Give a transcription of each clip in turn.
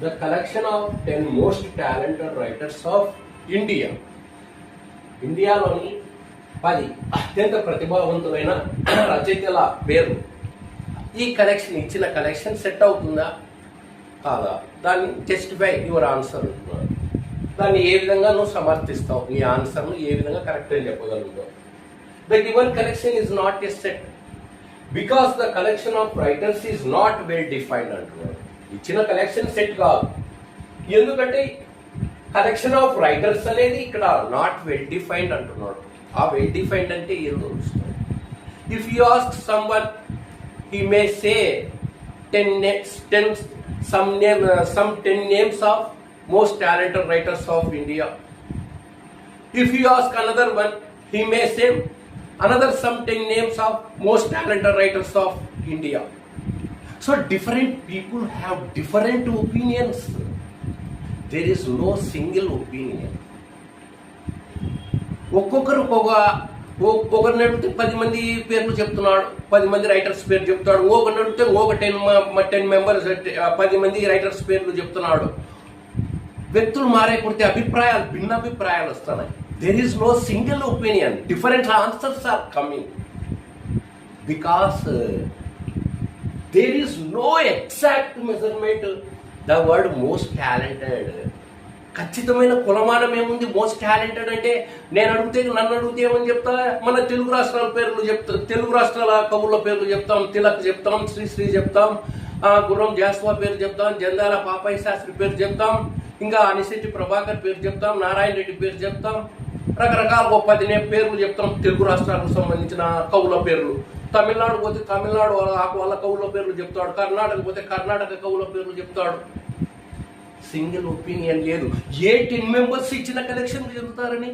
The collection of 10 most talented writers of India. ఇండియాలోని 10 అత్యంత ప్రతిభావంతులైన రచయితల పేరు. ఈ కలెక్షన్ ఇచ్చిన కలెక్షన్ సెట్ అవుతుందా కాదా, దాన్ని జస్టిఫై యువర్ ఆన్సర్. దాన్ని ఏ విధంగా నువ్వు సమర్థిస్తావు, నీ ఆన్సర్ను ఏ విధంగా కరెక్ట్ అని చెప్పగలుగుతావు. The given collection is not a set because the collection of writers is not well defined అంటున్నారు. ఇచ్చిన కలెక్షన్ సెట్ కాదు, ఎందుకంటే కలెక్షన్ ఆఫ్ రైటర్స్ అనేది ఇక్కడ నాట్ వెల్ డిఫైన్డ్ అంటున్నాడు. ఆ వెల్ డిఫైన్డ్ అంటే ఏదో if you ask some one he may say 10 names of most talented writers of India. If you ask another one, he may say another some 10 names of most talented writers of India. So different people have different opinions. There is no single opinion. ఒకరిని అడిగితే 10 మంది పేర్లు చెప్తున్నాడు, 10 మంది writers పేరు చెప్తాడు. ఒకరిని అడిగితే 10 మెంబర్స్ 10 మంది రైటర్స్ పేర్లు చెప్తున్నాడు. వ్యక్తులు మారే కొడితే అభిప్రాయాలు భిన్న అభిప్రాయాలు వస్తున్నాయి. There is no single opinion, different answers are coming because there is no exact measurement. The word most talented, ఖచ్చితమైన కులమానం ఏముంది? మోస్ట్ టాలెంటెడ్ అంటే నన్ను అడిగితే ఏమని చెప్తా? మన తెలుగు రాష్ట్రాల పేర్లు చెప్తా, తెలుగు రాష్ట్రాల కవుల పేర్లు చెప్తాం. తిలక్ చెప్తాం, శ్రీశ్రీ చెప్తాం, గుర్రం జాస్వా పేరు చెప్తాం, జందాల పాపయ్య శాస్త్రి పేరు చెప్తాం, ఇంకా అనిశెట్టి ప్రభాకర్ పేరు చెప్తాం, నారాయణ రెడ్డి పేరు చెప్తాం, రకరకాల 10 పేర్లు చెప్తాం తెలుగు రాష్ట్రాలకు సంబంధించిన కవుల పేర్లు. తమిళనాడు పోతే తమిళనాడు వాళ్ళ కవుల పేర్లు చెప్తాడు, కర్ణాటక పోతే కర్ణాటక కవుల పేర్లు చెప్తాడు. సింగిల్ ఒపీనియన్ లేదు. ఏ 10 మెంబర్స్ ఇచ్చిన కలెక్షన్ చెబుతారని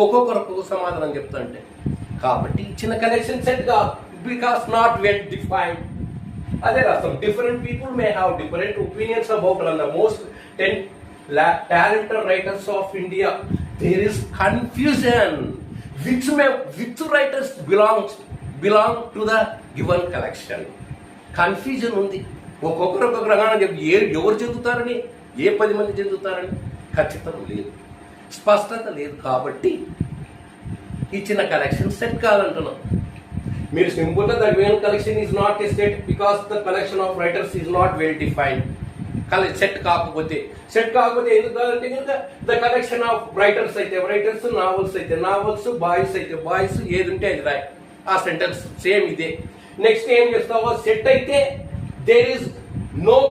ఒక్కొక్కరు ఒక్కొక్క సమాధానం చెప్తాంటే, కాబట్టి ఇచ్చిన కలెక్షన్ సెట్ గా బికాస్ నాట్ వెల్ డిఫైన్డ్. అదే రాస్తాం. Different people may have different opinions about the most 10 talented writers of India. There is confusion which writers belong to the given collection. Confusion ఉంది. ఒక్కొక్కరు ఒక్కొక్క రకంగా చెప్పి ఎవరు చెందుతారని, ఏ 10 మంది చెందుతారని ఖచ్చితం లేదు, స్పష్టత లేదు. కాబట్టి ఇచ్చిన కలెక్షన్ సెట్ కాదంటున్నాం. మీరు సింపుల్గా the given collection is not a set because the collection of writers is not well defined. Set కాకపోతే ఎందుకు కాదంటే కనుక ద కలెక్షన్ ఆఫ్ రైటర్స్ అయితే రైటర్స్, నావల్స్ అయితే నావల్స్, బాయ్స్ అయితే బాయ్స్, ఏది ఉంటే అది రాయి. ఆ సెంటెన్స్ సేమ్ ఇదే. నెక్స్ట్ ఏం చేస్తావో, సెట్ అయితే దేర్ ఈజ్ నో